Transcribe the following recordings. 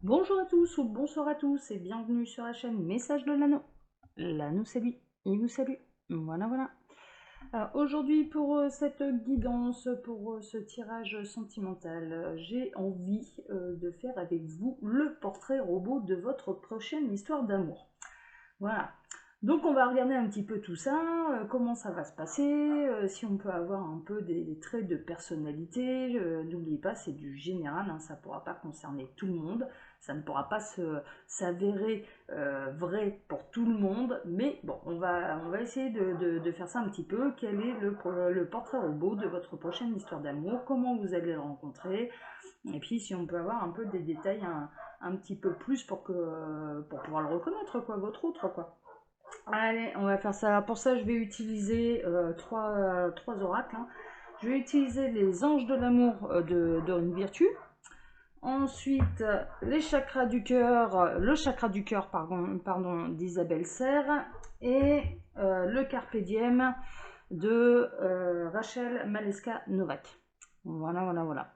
Bonjour à tous ou bonsoir à tous et bienvenue sur la chaîne Message de l'Anneau. L'Anneau c'est lui, il vous salue. Voilà, voilà. Alors aujourd'hui pour cette guidance, pour ce tirage sentimental, j'ai envie de faire avec vous le portrait robot de votre prochaine histoire d'amour. Voilà. Donc on va regarder un petit peu tout ça, comment ça va se passer, si on peut avoir un peu des traits de personnalité. N'oubliez pas, c'est du général, hein, ça ne pourra pas concerner tout le monde, ça ne pourra pas s'avérer vrai pour tout le monde, mais bon, on va essayer de faire ça un petit peu. Quel est le portrait robot de votre prochaine histoire d'amour, comment vous allez le rencontrer, et puis si on peut avoir un peu des détails un petit peu plus pour pouvoir le reconnaître, quoi, votre autre, quoi. Allez, on va faire ça. Pour ça, je vais utiliser trois oracles, hein. Je vais utiliser les anges de l'amour de Dorine Virtue. Ensuite, les chakras du cœur, le chakra du cœur, pardon, d'Isabelle Serre. Et le Carpe Diem de Rachel Maleska Novak. Voilà, voilà, voilà.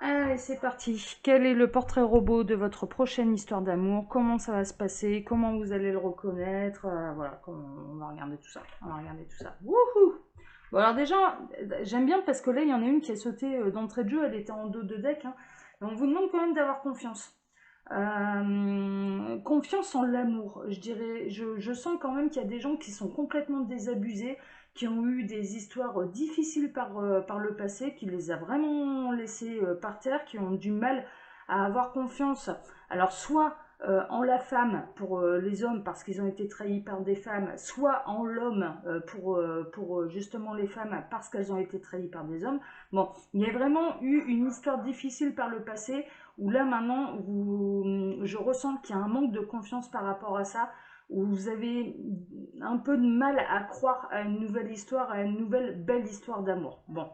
Allez, c'est parti. Quel est le portrait robot de votre prochaine histoire d'amour? Comment ça va se passer? Comment vous allez le reconnaître? Voilà, on va regarder tout ça. On va regarder tout ça. Wouhou! Bon, alors déjà, j'aime bien parce que là, il y en a une qui a sauté d'entrée de jeu. Elle était en dos de deck, hein. Et on vous demande quand même d'avoir confiance. Confiance en l'amour, je dirais. Je sens quand même qu'il y a des gens qui sont complètement désabusés, qui ont eu des histoires difficiles par le passé, qui les a vraiment laissés par terre, qui ont du mal à avoir confiance. Alors soit en la femme pour les hommes parce qu'ils ont été trahis par des femmes, soit en l'homme pour justement les femmes parce qu'elles ont été trahies par des hommes. Bon, il y a vraiment eu une histoire difficile par le passé où là maintenant je ressens qu'il y a un manque de confiance par rapport à ça, où vous avez un peu de mal à croire à une nouvelle histoire, à une nouvelle belle histoire d'amour. Bon,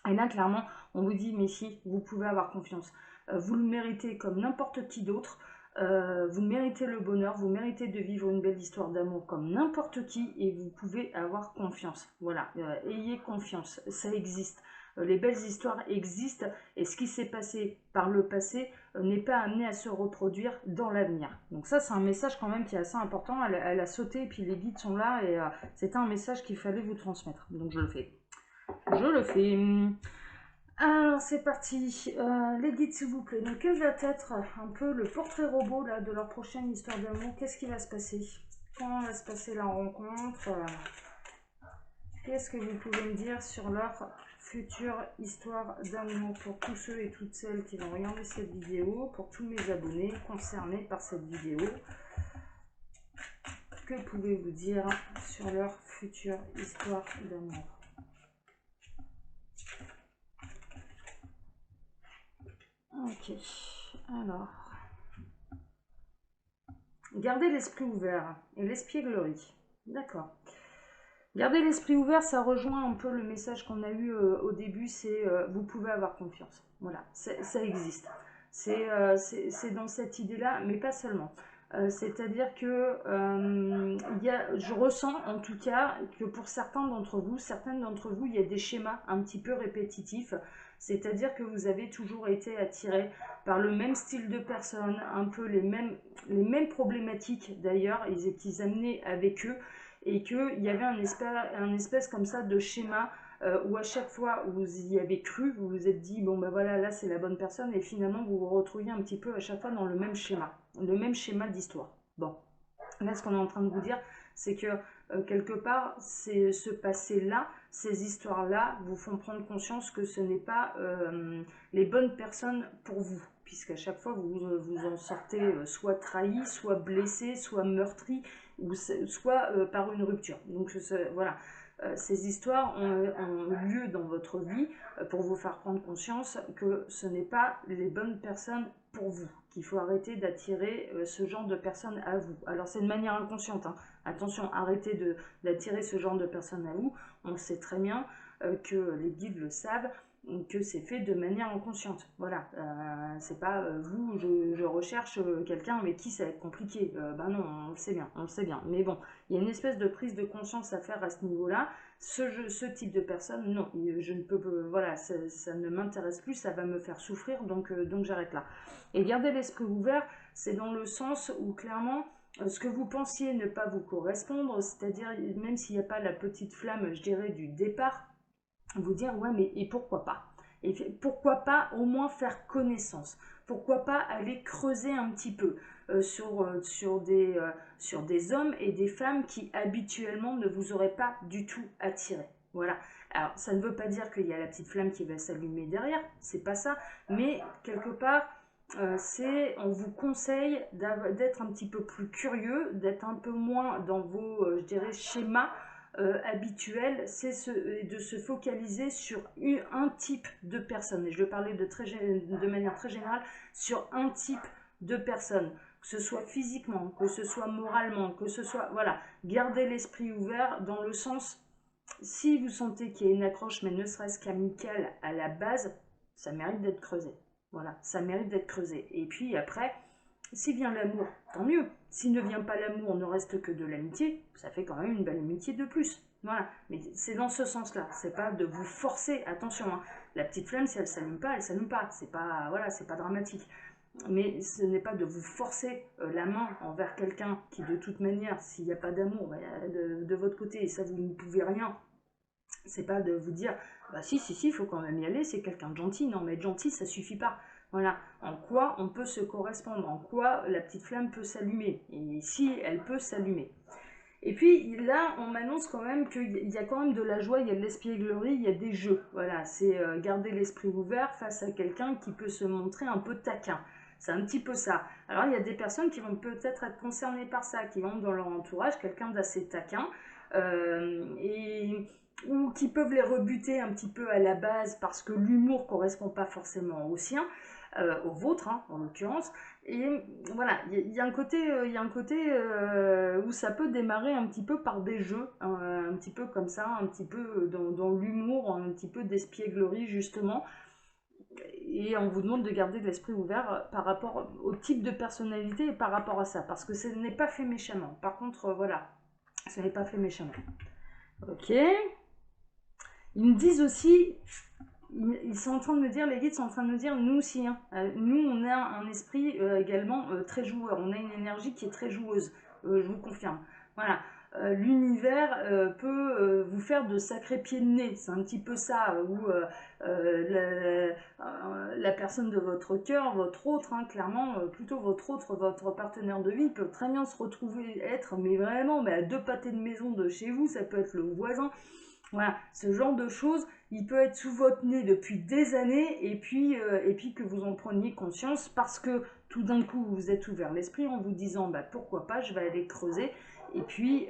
et là clairement on vous dit mais si, vous pouvez avoir confiance. Vous le méritez comme n'importe qui d'autre. Vous méritez le bonheur, vous méritez de vivre une belle histoire d'amour comme n'importe qui et vous pouvez avoir confiance. Voilà, ayez confiance, ça existe. Les belles histoires existent et ce qui s'est passé par le passé n'est pas amené à se reproduire dans l'avenir. Donc ça c'est un message quand même qui est assez important. Elle a sauté et puis les guides sont là et c'était un message qu'il fallait vous transmettre. Donc je le fais. Je le fais. Alors c'est parti. Les guides s'il vous plaît. Donc quel va être un peu le portrait robot là, de leur prochaine histoire d'amour? Qu'est-ce qui va se passer? Comment va se passer la rencontre? Qu'est-ce que vous pouvez me dire sur leur future histoire d'amour pour tous ceux et toutes celles qui vont regarder cette vidéo, pour tous mes abonnés concernés par cette vidéo? Que pouvez-vous dire sur leur future histoire d'amour? Ok, alors, gardez l'esprit ouvert et l'espièglerie. D'accord. Garder l'esprit ouvert, ça rejoint un peu le message qu'on a eu au début, c'est vous pouvez avoir confiance. Voilà, ça existe. C'est dans cette idée-là, mais pas seulement. C'est-à-dire que je ressens en tout cas que pour certaines d'entre vous, il y a des schémas un petit peu répétitifs. C'est-à-dire que vous avez toujours été attiré par le même style de personne, un peu les mêmes problématiques d'ailleurs, qu'ils amenaient avec eux, et qu'il y avait un espèce comme ça de schéma où à chaque fois où vous y avez cru, vous vous êtes dit bon ben voilà, là c'est la bonne personne, et finalement vous vous retrouviez un petit peu à chaque fois dans le même schéma d'histoire. Bon, là ce qu'on est en train de vous dire, c'est que quelque part ce passé-là, ces histoires-là vous font prendre conscience que ce n'est pas les bonnes personnes pour vous, puisqu'à chaque fois vous en sortez soit trahi, soit blessé, soit meurtri, ou soit par une rupture. Donc voilà, ces histoires ont lieu dans votre vie pour vous faire prendre conscience que ce n'est pas les bonnes personnes pour vous, qu'il faut arrêter d'attirer ce genre de personnes à vous. Alors c'est de manière inconsciente, hein. Attention, arrêtez d'attirer ce genre de personnes à vous. On sait très bien que les guides le savent, que c'est fait de manière inconsciente. Voilà, c'est pas vous, je recherche quelqu'un avec qui ça va être compliqué. Ben non, on le sait bien, on le sait bien. Mais bon, il y a une espèce de prise de conscience à faire à ce niveau-là. Ce type de personne, non, je ne peux, voilà, ça ne m'intéresse plus, ça va me faire souffrir, donc j'arrête là. Et garder l'esprit ouvert, c'est dans le sens où clairement, ce que vous pensiez ne pas vous correspondre, c'est-à-dire même s'il n'y a pas la petite flamme, je dirais, du départ, vous dire ouais mais et pourquoi pas, et pourquoi pas au moins faire connaissance, pourquoi pas aller creuser un petit peu sur des hommes et des femmes qui habituellement ne vous auraient pas du tout attiré. Voilà. Alors ça ne veut pas dire qu'il y a la petite flamme qui va s'allumer derrière, c'est pas ça, mais quelque part on vous conseille d'être un petit peu plus curieux, d'être un peu moins dans vos, je dirais, schémas habituel, c'est de se focaliser sur un type de personne. Et je vais parler de manière très générale sur un type de personne, que ce soit physiquement, que ce soit moralement, que ce soit... Voilà, gardez l'esprit ouvert dans le sens, si vous sentez qu'il y a une accroche, mais ne serait-ce qu'amicale à la base, ça mérite d'être creusé. Voilà, ça mérite d'être creusé. Et puis après, s'il vient l'amour, tant mieux. S'il ne vient pas l'amour, ne reste que de l'amitié, ça fait quand même une belle amitié de plus. Voilà, mais c'est dans ce sens-là, c'est pas de vous forcer, attention, hein. La petite flamme, si elle s'allume pas, elle s'allume pas, c'est pas, voilà, c'est pas dramatique. Mais ce n'est pas de vous forcer la main envers quelqu'un qui, de toute manière, s'il n'y a pas d'amour bah, de votre côté, et ça vous ne pouvez rien, c'est pas de vous dire, bah si, il faut quand même y aller, c'est quelqu'un de gentil. Non, mais être gentil, ça suffit pas. Voilà, en quoi on peut se correspondre, en quoi la petite flamme peut s'allumer, et si elle peut s'allumer. Et puis là, on m'annonce quand même qu'il y a quand même de la joie, il y a de l'espièglerie, il y a des jeux. Voilà, c'est garder l'esprit ouvert face à quelqu'un qui peut se montrer un peu taquin. C'est un petit peu ça. Alors il y a des personnes qui vont peut-être être concernées par ça, qui vont dans leur entourage, quelqu'un d'assez taquin, ou qui peuvent les rebuter un petit peu à la base parce que l'humour correspond pas forcément au sien, au vôtre hein, en l'occurrence. Et voilà, il y a un côté, où ça peut démarrer un petit peu par des jeux, un petit peu comme ça, un petit peu dans l'humour, un petit peu d'espièglerie justement. Et on vous demande de garder l'esprit ouvert par rapport au type de personnalité et par rapport à ça, parce que ce n'est pas fait méchamment. Par contre, voilà, ce n'est pas fait méchamment. Ok. Ils me disent aussi, ils sont en train de me dire, les guides sont en train de me dire, nous aussi, hein, nous on a un esprit également très joueur, on a une énergie qui est très joueuse, je vous confirme. Voilà, l'univers peut vous faire de sacrés pieds de nez, c'est un petit peu ça, où la personne de votre cœur, votre autre, hein, clairement, plutôt votre partenaire de vie peut très bien se retrouver être, mais vraiment, mais à 2 pâtés de maison de chez vous, ça peut être le voisin. Voilà, ce genre de choses, il peut être sous votre nez depuis des années et puis que vous en preniez conscience parce que tout d'un coup vous êtes ouvert l'esprit en vous disant bah, pourquoi pas, je vais aller creuser et puis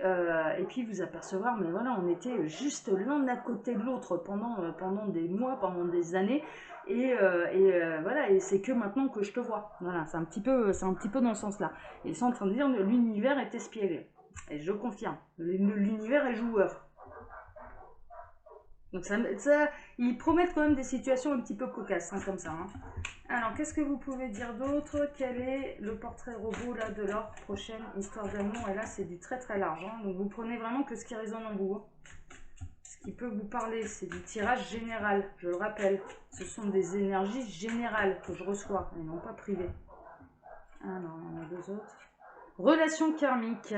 vous apercevoir, mais voilà, on était juste l'un à côté de l'autre pendant des mois, pendant des années voilà, et c'est que maintenant que je te vois. Voilà, c'est un petit peu dans ce sens-là. Ils sont en train de dire que l'univers est espiègle. Et je confirme, l'univers est joueur. Donc ils promettent quand même des situations un petit peu cocasses, hein, comme ça. Hein. Alors, qu'est-ce que vous pouvez dire d'autre? Quel est le portrait robot là de leur prochaine histoire d'amour? Et là, c'est du très très large. Hein. Donc, vous prenez vraiment que ce qui résonne en vous. Hein. Ce qui peut vous parler, c'est du tirage général. Je le rappelle, ce sont des énergies générales que je reçois, et non pas privées. Alors, il y en a 2 autres. Relation karmique.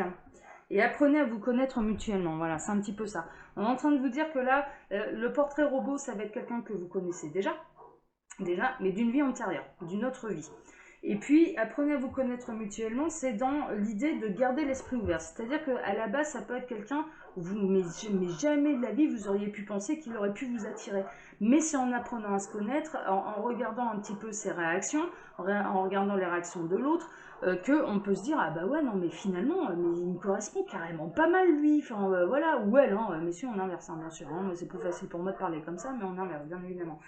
Et apprenez à vous connaître mutuellement. Voilà, c'est un petit peu ça. On est en train de vous dire que là, le portrait robot, ça va être quelqu'un que vous connaissez déjà, mais d'une vie antérieure, d'une autre vie. Et puis, apprenez à vous connaître mutuellement, c'est dans l'idée de garder l'esprit ouvert. C'est-à-dire qu'à la base, ça peut être quelqu'un, mais jamais de la vie, vous auriez pu penser qu'il aurait pu vous attirer. Mais c'est en apprenant à se connaître, en regardant un petit peu ses réactions, en regardant les réactions de l'autre, qu'on peut se dire, ah bah ouais, non, mais finalement, mais il me correspond carrément pas mal, lui. Enfin, voilà, ou elle, hein, messieurs, on inverse, hein, bien sûr. Hein, c'est plus facile pour moi de parler comme ça, mais on inverse, bien évidemment.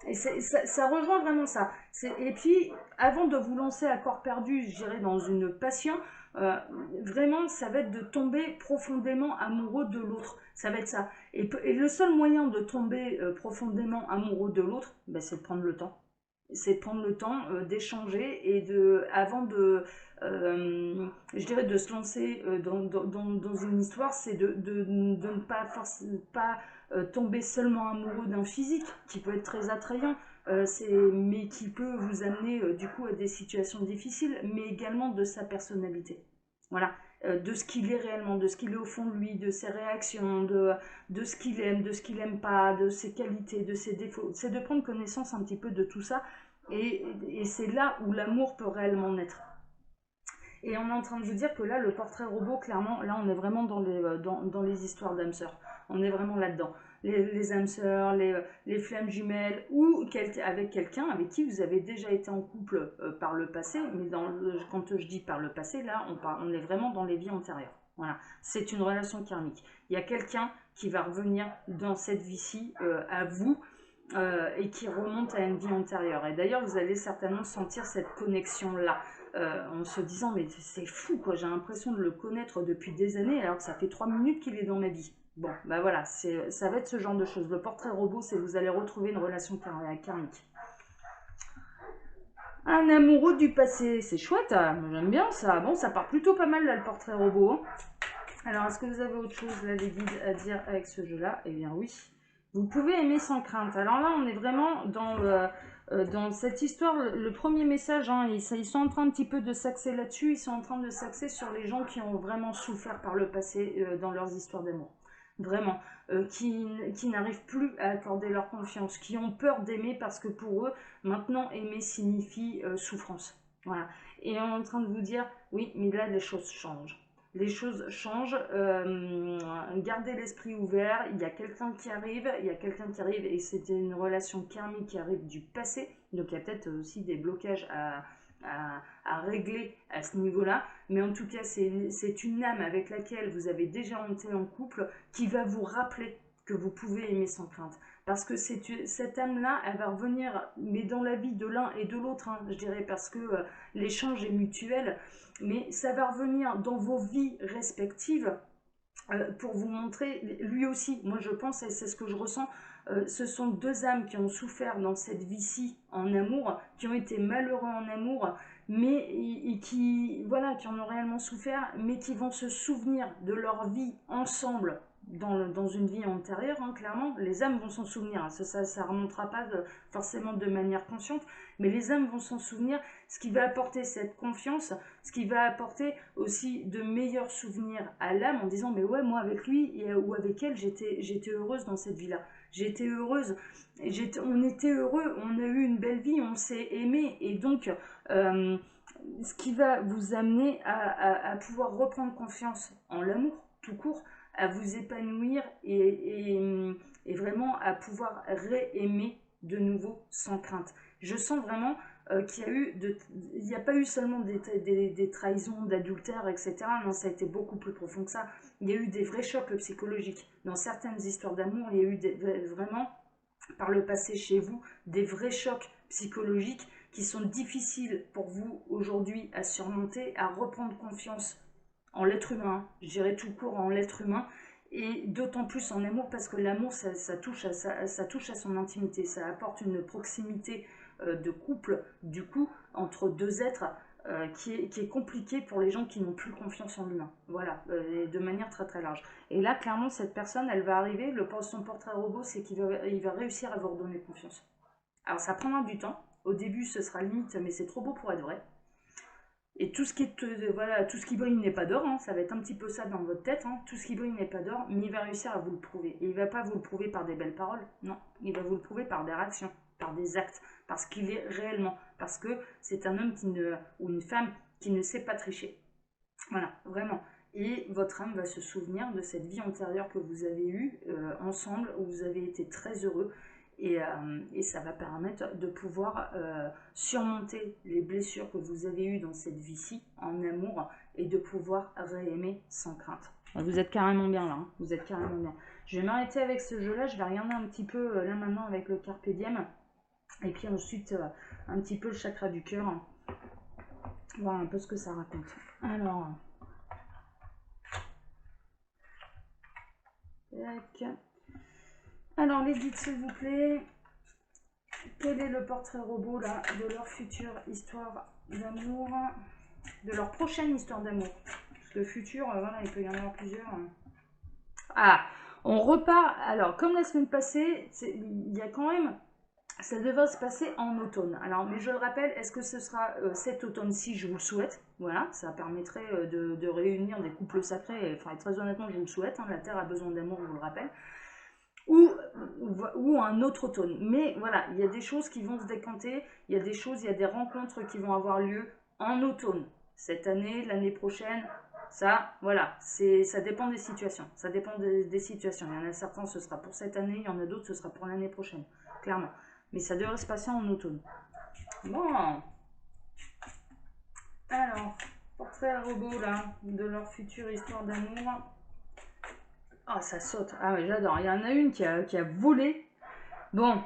Et ça rejoint vraiment ça. Et puis, avant de vous lancer à corps perdu, je dirais, dans une passion, Vraiment, ça va être de tomber profondément amoureux de l'autre. Ça va être ça. Et le seul moyen de tomber profondément amoureux de l'autre, ben, c'est de prendre le temps. C'est de prendre le temps d'échanger et avant de, je dirais, de se lancer dans une histoire, c'est de ne pas, pas tomber seulement amoureux d'un physique qui peut être très attrayant, mais qui peut vous amener du coup à des situations difficiles, mais également de sa personnalité. Voilà, de ce qu'il est réellement, de ce qu'il est au fond de lui, de ses réactions, de ce qu'il aime, de ce qu'il aime pas, de ses qualités, de ses défauts. C'est de prendre connaissance un petit peu de tout ça, et c'est là où l'amour peut réellement naître. Et on est en train de vous dire que là, le portrait robot, clairement, là, on est vraiment dans les histoires d'âmes sœurs. On est vraiment là-dedans. Les âmes sœurs, les flammes jumelles, ou avec quelqu'un avec qui vous avez déjà été en couple par le passé. Mais quand je dis par le passé, là, on est vraiment dans les vies antérieures. Voilà, c'est une relation karmique. Il y a quelqu'un qui va revenir dans cette vie-ci à vous, et qui remonte à une vie antérieure. Et d'ailleurs, vous allez certainement sentir cette connexion-là, en se disant, mais c'est fou, quoi, j'ai l'impression de le connaître depuis des années, alors que ça fait 3 minutes qu'il est dans ma vie. Bon, bah voilà, ça va être ce genre de choses. Le portrait robot, c'est vous allez retrouver une relation karmique. Un amoureux du passé, c'est chouette, j'aime bien ça. Bon, ça part plutôt pas mal là, le portrait robot. Hein. Alors, est-ce que vous avez autre chose, là, les guides, à dire avec ce jeu-là? Eh bien, oui. Vous pouvez aimer sans crainte. Alors là, on est vraiment dans cette histoire. Le premier message, hein, ils sont en train un petit peu de s'axer là-dessus. Ils sont en train de s'axer sur les gens qui ont vraiment souffert par le passé dans leurs histoires d'amour. Vraiment. Qui n'arrivent plus à accorder leur confiance. Qui ont peur d'aimer parce que pour eux, maintenant, aimer signifie souffrance. Voilà. Et on est en train de vous dire, oui, mais là, les choses changent. Les choses changent, gardez l'esprit ouvert, il y a quelqu'un qui arrive, et c'était une relation karmique qui arrive du passé, donc il y a peut-être aussi des blocages à régler à ce niveau-là, mais en tout cas c'est une âme avec laquelle vous avez déjà été en couple qui va vous rappeler que vous pouvez aimer sans crainte. Parce que cette âme-là, elle va revenir, mais dans la vie de l'un et de l'autre, hein, je dirais, parce que l'échange est mutuel, mais ça va revenir dans vos vies respectives pour vous montrer, lui aussi, moi je pense, et c'est ce que je ressens, ce sont deux âmes qui ont souffert dans cette vie-ci en amour, qui ont été malheureux en amour, mais qui en ont réellement souffert, mais qui vont se souvenir de leur vie ensemble dans une vie antérieure, hein, clairement. Les âmes vont s'en souvenir, hein, ça remontera pas forcément de manière consciente, mais les âmes vont s'en souvenir, ce qui va apporter cette confiance, ce qui va apporter aussi de meilleurs souvenirs à l'âme en disant, mais ouais, moi avec lui ou avec elle, j'étais heureuse dans cette vie-là. J'étais heureuse, on était heureux, on a eu une belle vie, on s'est aimé, et donc ce qui va vous amener à pouvoir reprendre confiance en l'amour, tout court, à vous épanouir et vraiment à pouvoir réaimer de nouveau sans crainte. Je sens vraiment qu'il y a eu, il n'y a pas eu seulement des trahisons, d'adultère, etc. Non, ça a été beaucoup plus profond que ça. Il y a eu des vrais chocs psychologiques. Dans certaines histoires d'amour, il y a eu vraiment, par le passé chez vous, des vrais chocs psychologiques qui sont difficiles pour vous aujourd'hui à surmonter, à reprendre confiance en l'être humain, je dirais tout court en l'être humain, et d'autant plus en amour parce que l'amour ça touche à son intimité, ça apporte une proximité de couple du coup entre deux êtres qui est compliqué pour les gens qui n'ont plus confiance en l'humain, voilà, de manière très très large. Et là clairement cette personne elle va arriver, son portrait robot c'est qu'il va réussir à vous redonner confiance. Alors ça prendra du temps, au début ce sera limite mais c'est trop beau pour être vrai. Et tout ce qui brille n'est pas d'or, hein, ça va être un petit peu ça dans votre tête, hein, tout ce qui brille n'est pas d'or, mais il va réussir à vous le prouver. Et il ne va pas vous le prouver par des belles paroles, non, il va vous le prouver par des réactions, par des actes, parce qu'il est réellement, parce que c'est un homme ou une femme qui ne sait pas tricher. Voilà, vraiment. Et votre âme va se souvenir de cette vie antérieure que vous avez eue ensemble, où vous avez été très heureux, et ça va permettre de pouvoir surmonter les blessures que vous avez eues dans cette vie-ci en amour et de pouvoir réaimer sans crainte. Vous êtes carrément bien là, hein, vous êtes carrément bien. Je vais m'arrêter avec ce jeu-là, je vais regarder un petit peu là maintenant avec le Carpe Diem et puis ensuite un petit peu le chakra du cœur. voir un peu ce que ça raconte. Alors, tac. Alors les guides s'il vous plaît, quel est le portrait robot là de leur future histoire d'amour, de leur prochaine histoire d'amour? Parce que futur, voilà, il peut y en avoir plusieurs. Ah, on repart. Alors comme la semaine passée, il y a quand même, ça devrait se passer en automne. Alors, mais je le rappelle, est-ce que ce sera cet automne-ci? Je vous le souhaite. Voilà, ça permettrait de réunir des couples sacrés. Enfin, très honnêtement, je vous le souhaite. Hein, la Terre a besoin d'amour, je vous le rappelle. Ou un autre automne. Mais voilà, il y a des choses qui vont se décanter. Il y a des choses, il y a des rencontres qui vont avoir lieu en automne. Cette année, l'année prochaine. Ça, voilà, ça dépend des situations. Ça dépend des situations. Il y en a certains, ce sera pour cette année. Il y en a d'autres, ce sera pour l'année prochaine. Clairement. Mais ça devrait se passer en automne. Bon. Alors, portrait robot là, de leur future histoire d'amour. Ah, ça saute. Ah ouais, j'adore. Il y en a une qui a volé. Bon,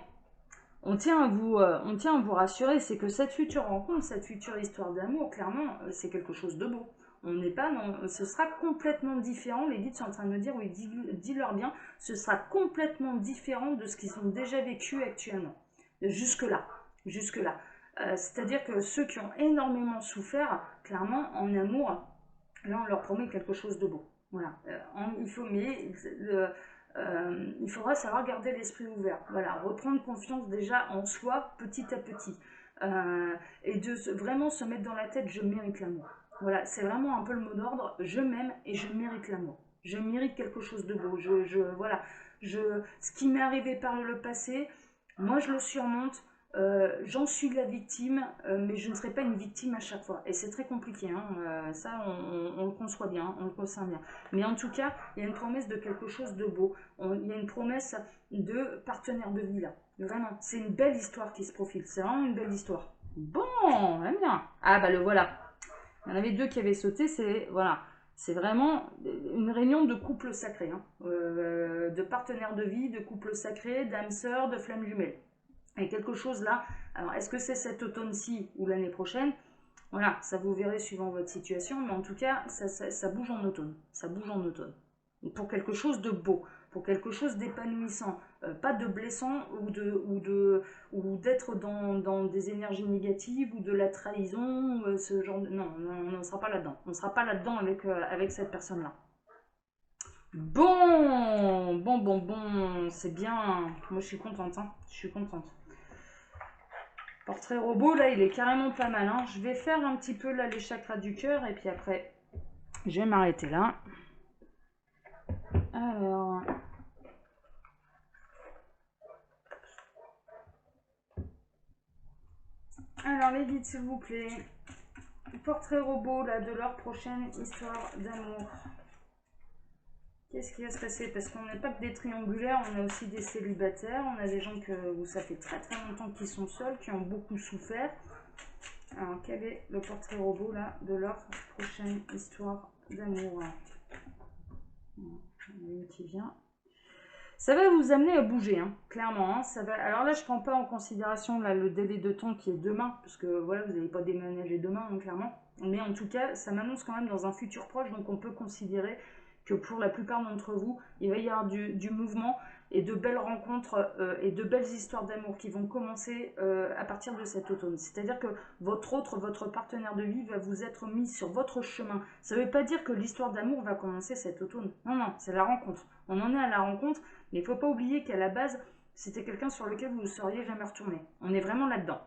on tient à vous rassurer, c'est que cette future rencontre, cette future histoire d'amour, clairement, c'est quelque chose de beau. On n'est pas dans, ce sera complètement différent. Les guides sont en train de me dire, oui, dis-leur bien, ce sera complètement différent de ce qu'ils ont déjà vécu actuellement. Jusque-là. C'est-à-dire que ceux qui ont énormément souffert, clairement, en amour, là, on leur promet quelque chose de beau. Voilà. Il faudra savoir garder l'esprit ouvert. Voilà. Reprendre confiance déjà en soi, petit à petit. Et vraiment se mettre dans la tête, je mérite l'amour. Voilà. C'est vraiment un peu le mot d'ordre. Je m'aime et je mérite l'amour. Je mérite quelque chose de beau. Voilà. Ce qui m'est arrivé par le passé, moi, je le surmonte. J'en suis la victime, mais je ne serai pas une victime à chaque fois. Et c'est très compliqué, hein. Ça on le conçoit bien, on le ressent bien. Mais en tout cas, il y a une promesse de quelque chose de beau. Il y a une promesse de partenaire de vie là. Vraiment, c'est une belle histoire qui se profile. C'est vraiment une belle histoire. Bon, j'aime bien. Ah bah le voilà. Il y en avait deux qui avaient sauté, voilà. C'est vraiment une réunion de couple sacré, hein. De partenaires de vie, de couple sacré, d'âme sœur, de flammes jumelles. Et quelque chose là, alors est-ce que c'est cet automne-ci ou l'année prochaine? Voilà, ça vous verrez suivant votre situation, mais en tout cas, ça bouge en automne. Ça bouge en automne. Pour quelque chose de beau, pour quelque chose d'épanouissant, pas de blessant ou d'être dans des énergies négatives ou de la trahison, ce genre de... Non, on ne sera pas là-dedans. On ne sera pas là-dedans avec cette personne-là. Bon, c'est bien. Moi, je suis contente, hein. Je suis contente. Portrait robot, là, il est carrément pas mal, hein. Je vais faire un petit peu, là, les chakras du cœur, et puis après, je vais m'arrêter là. Alors les guides, s'il vous plaît. Portrait robot, là, de leur prochaine histoire d'amour. Qu'est-ce qui va se passer? Parce qu'on n'est pas que des triangulaires, on a aussi des célibataires, on a des gens où ça fait très très longtemps qu'ils sont seuls, qui ont beaucoup souffert. Alors, quel est le portrait robot, là, de leur prochaine histoire d'amour? Une qui vient. Ça va vous amener à bouger, hein, clairement. Hein, ça va... Alors là, je ne prends pas en considération là, le délai de temps qui est demain, parce que voilà, vous n'allez pas déménager demain, hein, clairement. Mais en tout cas, ça m'annonce quand même dans un futur proche, donc on peut considérer que pour la plupart d'entre vous, il va y avoir du mouvement et de belles rencontres et de belles histoires d'amour qui vont commencer à partir de cet automne. C'est-à-dire que votre partenaire de vie va vous être mis sur votre chemin. Ça ne veut pas dire que l'histoire d'amour va commencer cet automne. Non, c'est la rencontre. On en est à la rencontre, mais il ne faut pas oublier qu'à la base, c'était quelqu'un sur lequel vous ne seriez jamais retourné. On est vraiment là-dedans,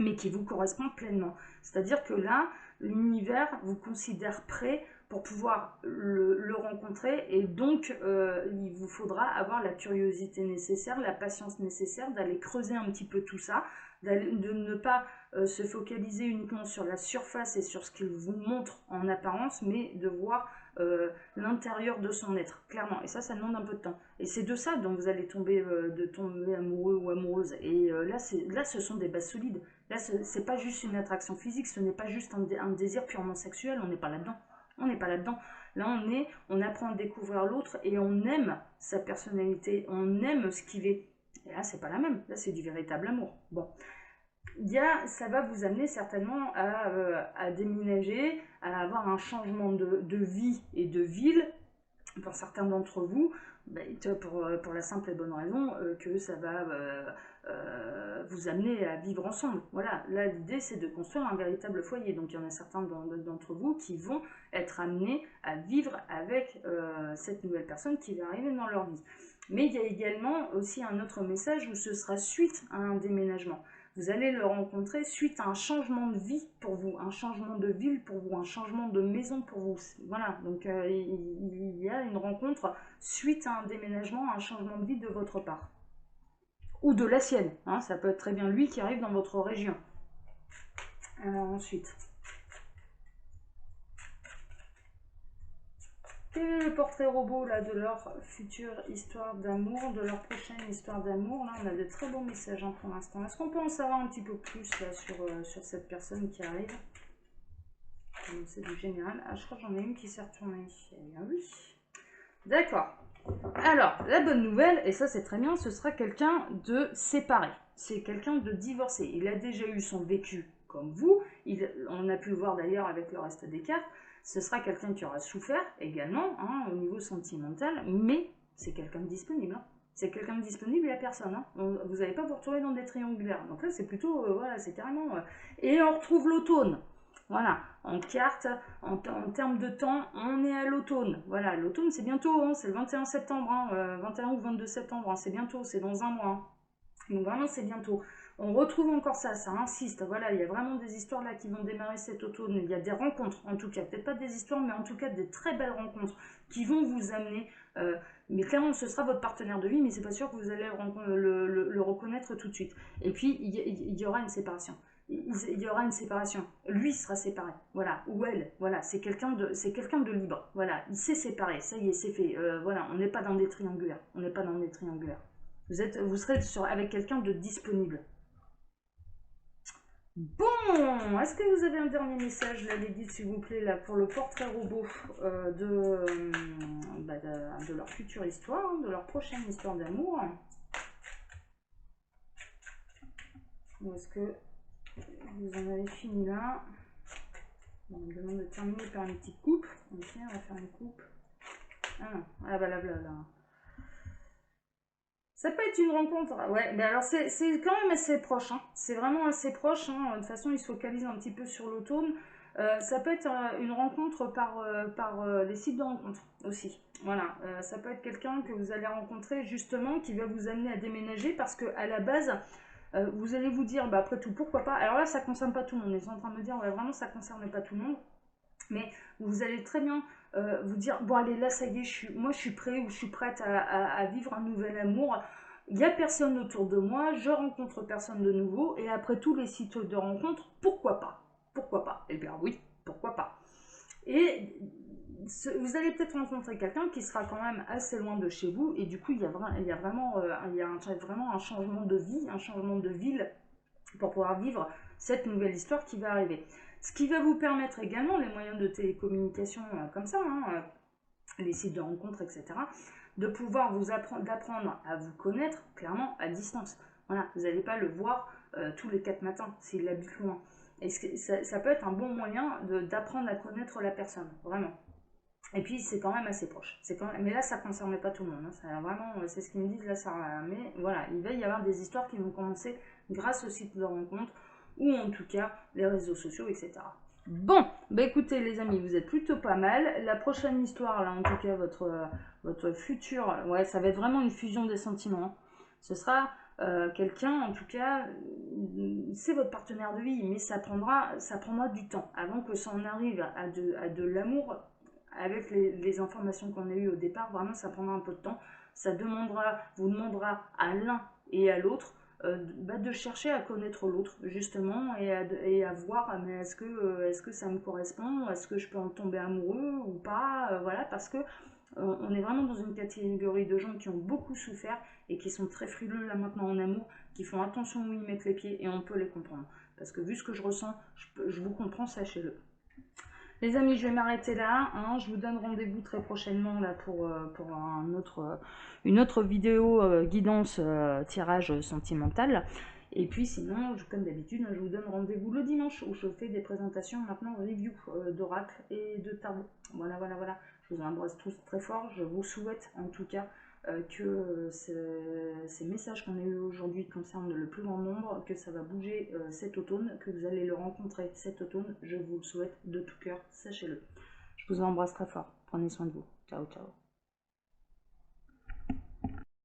mais qui vous correspond pleinement. C'est-à-dire que là, l'univers vous considère prêt pour pouvoir le rencontrer, et donc il vous faudra avoir la curiosité nécessaire, la patience nécessaire d'aller creuser un petit peu tout ça, de ne pas se focaliser uniquement sur la surface et sur ce qu'il vous montre en apparence, mais de voir l'intérieur de son être, clairement. Et ça demande un peu de temps. Et c'est de ça dont vous allez tomber amoureux ou amoureuse. Et là, ce sont des bases solides. Là, c'est pas juste une attraction physique, ce n'est pas juste un désir purement sexuel, on n'est pas là-dedans. On n'est pas là-dedans. Là, on apprend à découvrir l'autre et on aime sa personnalité, on aime ce qu'il est. Et là, c'est pas la même. Là, c'est du véritable amour. Bon. ça va vous amener certainement à déménager, à avoir un changement de vie et de ville pour certains d'entre vous, pour la simple et bonne raison que ça va vous amener à vivre ensemble. Voilà, là l'idée c'est de construire un véritable foyer. Donc il y en a certains d'entre vous qui vont être amenés à vivre avec cette nouvelle personne qui va arriver dans leur vie. Mais il y a également aussi un autre message où ce sera suite à un déménagement. Vous allez le rencontrer suite à un changement de vie pour vous, un changement de ville pour vous, un changement de maison pour vous. Voilà, donc il y a une rencontre suite à un déménagement, un changement de vie de votre part. Ou de la sienne, hein, ça peut être très bien lui qui arrive dans votre région. Alors ensuite, quel est le portrait robot là, de leur future histoire d'amour, de leur prochaine histoire d'amour? Là, on a de très bons messages hein, pour l'instant. Est-ce qu'on peut en savoir un petit peu plus là, sur cette personne qui arrive? C'est du général. Ah, je crois que j'en ai une qui s'est retournée. Eh bien oui. D'accord. Alors, la bonne nouvelle, et ça c'est très bien, ce sera quelqu'un de séparé. C'est quelqu'un de divorcé. Il a déjà eu son vécu comme vous. On a pu le voir d'ailleurs avec le reste des cartes. Ce sera quelqu'un qui aura souffert également hein, au niveau sentimental, mais c'est quelqu'un de disponible. Hein. C'est quelqu'un de disponible, il n'y a personne. Hein. Vous n'allez pas vous retrouver dans des triangulaires. Donc là, c'est plutôt, voilà, c'est carrément... Et on retrouve l'automne. Voilà, en carte, en termes de temps, on est à l'automne. Voilà, l'automne c'est bientôt, hein, c'est le 21 septembre, hein, 21 ou 22 septembre, hein, c'est bientôt, c'est dans un mois. Hein. Donc vraiment c'est bientôt. On retrouve encore ça insiste. Voilà, il y a vraiment des histoires là qui vont démarrer cet automne. Il y a des rencontres, en tout cas, peut-être pas des histoires, mais en tout cas des très belles rencontres qui vont vous amener. Mais clairement, ce sera votre partenaire de vie, mais c'est pas sûr que vous allez le reconnaître tout de suite. Et puis il y aura une séparation. Il y aura une séparation. Lui sera séparé, voilà, ou elle, voilà, c'est quelqu'un de libre, voilà, il s'est séparé, ça y est, c'est fait, voilà, on n'est pas dans des triangulaires, on n'est pas dans des triangulaires. Vous serez avec quelqu'un de disponible. Bon, est-ce que vous avez un dernier message, là, les guides, s'il vous plaît, là, pour le portrait robot de leur future histoire, hein, de leur prochaine histoire d'amour? Ou est-ce que vous en avez fini là? On me demande de terminer par une petite coupe. Ok, on va faire une coupe. Ah non, ah bah là. Ça peut être une rencontre, ouais, mais alors c'est quand même assez proche, hein. C'est vraiment assez proche, hein. De toute façon il se focalise un petit peu sur l'automne. Ça peut être une rencontre par les sites de rencontre aussi. Voilà, ça peut être quelqu'un que vous allez rencontrer justement qui va vous amener à déménager parce que à la base, vous allez vous dire, bah après tout, pourquoi pas. Alors là, ça ne concerne pas tout le monde. Ils sont en train de me dire, ouais, vraiment, ça ne concerne pas tout le monde. Mais vous allez très bien vous dire, bon allez, là, ça y est, moi je suis prêt ou je suis prête à vivre un nouvel amour. Il n'y a personne autour de moi, je rencontre personne de nouveau. Et après tous les sites de rencontre, pourquoi pas? Pourquoi pas? Eh bien oui, pourquoi pas? Et vous allez peut-être rencontrer quelqu'un qui sera quand même assez loin de chez vous et du coup il y a vraiment un changement de vie, un changement de ville pour pouvoir vivre cette nouvelle histoire qui va arriver. Ce qui va vous permettre également les moyens de télécommunication comme ça, hein, les sites de rencontres, etc., de pouvoir d'apprendre à vous connaître clairement à distance. Voilà, vous n'allez pas le voir tous les 4 matins s'il habite loin. Et ça peut être un bon moyen d'apprendre à connaître la personne, vraiment. Et puis c'est quand même assez proche. Mais là, ça ne concerne pas tout le monde. Hein. Ça, vraiment, c'est ce qu'ils me disent là. Mais voilà, il va y avoir des histoires qui vont commencer grâce au site de rencontre ou en tout cas les réseaux sociaux, etc. Bon, bah écoutez les amis, vous êtes plutôt pas mal. La prochaine histoire, là en tout cas votre futur, ouais, ça va être vraiment une fusion des sentiments. Ce sera quelqu'un, en tout cas, c'est votre partenaire de vie, mais ça prendra du temps avant que ça en arrive à de l'amour. Avec les informations qu'on a eues au départ, vraiment ça prendra un peu de temps. Vous demandera à l'un et à l'autre de chercher à connaître l'autre justement et à voir mais est-ce que ça me correspond, est-ce que je peux en tomber amoureux ou pas, voilà, parce que on est vraiment dans une catégorie de gens qui ont beaucoup souffert et qui sont très frileux là maintenant en amour, qui font attention où ils mettent les pieds et on peut les comprendre. Parce que vu ce que je ressens, je vous comprends, sachez-le. Les amis, je vais m'arrêter là. Hein. Je vous donne rendez-vous très prochainement là, pour une autre vidéo guidance tirage sentimental. Et puis sinon, comme d'habitude, je vous donne rendez-vous le dimanche où je fais des présentations maintenant review d'oracle et de tarot. Voilà, voilà, voilà. Je vous embrasse tous très fort. Je vous souhaite en tout cas que ces messages qu'on a eu aujourd'hui concernent le plus grand nombre, que ça va bouger cet automne, que vous allez le rencontrer cet automne. Je vous le souhaite de tout cœur, sachez-le. Je vous embrasse très fort. Prenez soin de vous. Ciao, ciao.